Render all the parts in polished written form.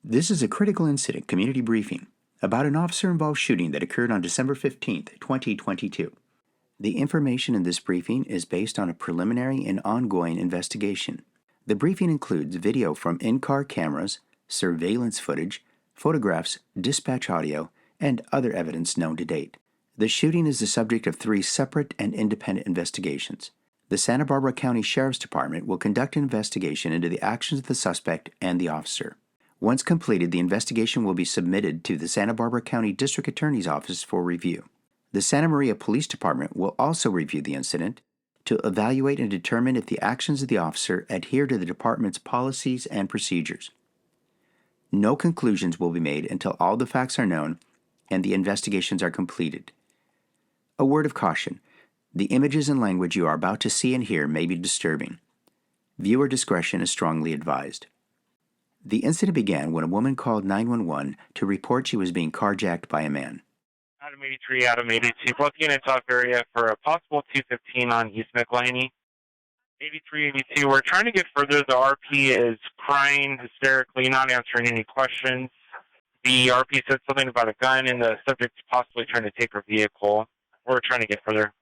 This is a critical incident community briefing about an officer-involved shooting that occurred on December 15, 2022. The information in this briefing is based on a preliminary and ongoing investigation. The briefing includes video from in-car cameras, surveillance footage, photographs, dispatch audio, and other evidence known to date. The shooting is the subject of 3 separate and independent investigations. The Santa Barbara County Sheriff's Department will conduct an investigation into the actions of the suspect and the officer. Once completed, the investigation will be submitted to the Santa Barbara County District Attorney's Office for review. The Santa Maria Police Department will also review the incident to evaluate and determine if the actions of the officer adhere to the department's policies and procedures. No conclusions will be made until all the facts are known and the investigations are completed. A word of caution: the images and language you are about to see and hear may be disturbing. Viewer discretion is strongly advised. The incident began when a woman called 911 to report she was being carjacked by a man. Adam 83, Adam 82, both units off area for a possible 215 on East McLeany. 83, 82, we're trying to get further. The RP is crying hysterically, not answering any questions. The RP said something about a gun and the subject's possibly trying to take her vehicle. We're trying to get further.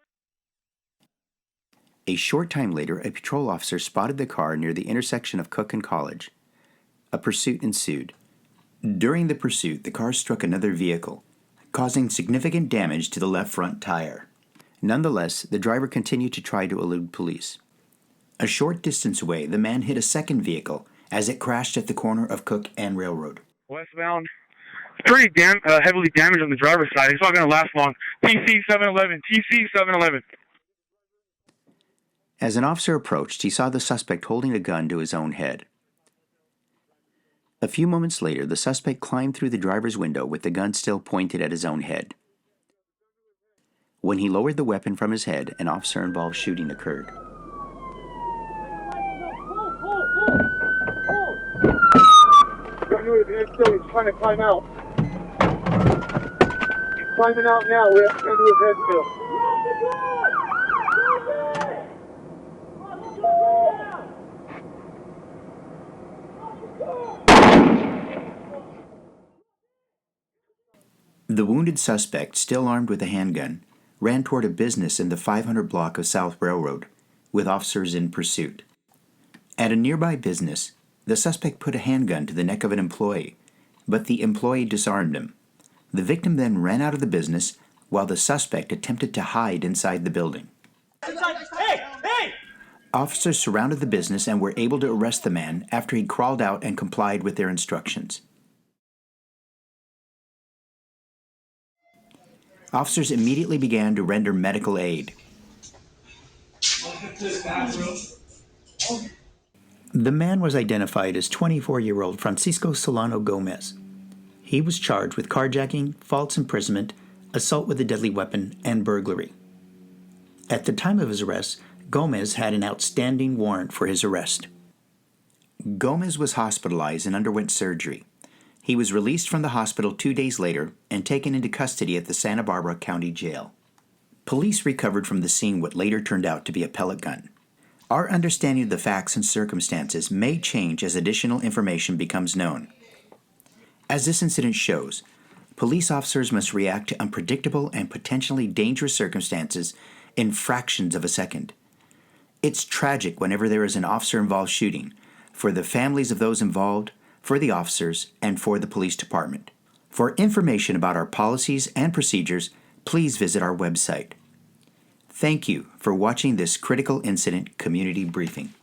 A short time later, a patrol officer spotted the car near the intersection of Cook and College. A pursuit ensued. During the pursuit, the car struck another vehicle, causing significant damage to the left front tire. Nonetheless, the driver continued to try to elude police. A short distance away, the man hit a second vehicle as it crashed at the corner of Cook and Railroad. Westbound. Pretty heavily damaged on the driver's side. It's not going to last long. TC 711. TC 711. As an officer approached, he saw the suspect holding a gun to his own head. A few moments later, the suspect climbed through the driver's window with the gun still pointed at his own head. When he lowered the weapon from his head, an officer-involved shooting occurred. He's trying to climb out. He's climbing out now. We have to go to his head still. The wounded suspect, still armed with a handgun, ran toward a business in the 500 block of South Railroad, with officers in pursuit. At a nearby business, the suspect put a handgun to the neck of an employee, but the employee disarmed him. The victim then ran out of the business while the suspect attempted to hide inside the building. Hey! Officers surrounded the business and were able to arrest the man after he crawled out and complied with their instructions. Officers immediately began to render medical aid. The man was identified as 24-year-old Francisco Solano Gomez. He was charged with carjacking, false imprisonment, assault with a deadly weapon, and burglary. At the time of his arrest, Gomez had an outstanding warrant for his arrest. Gomez was hospitalized and underwent surgery. He was released from the hospital 2 days later and taken into custody at the Santa Barbara County Jail. Police recovered from the scene what later turned out to be a pellet gun. Our understanding of the facts and circumstances may change as additional information becomes known. As this incident shows, police officers must react to unpredictable and potentially dangerous circumstances in fractions of a second. It's tragic whenever there is an officer-involved shooting, for the families of those involved, for the officers, and for the police department. For information about our policies and procedures, please visit our website. Thank you for watching this critical incident community briefing.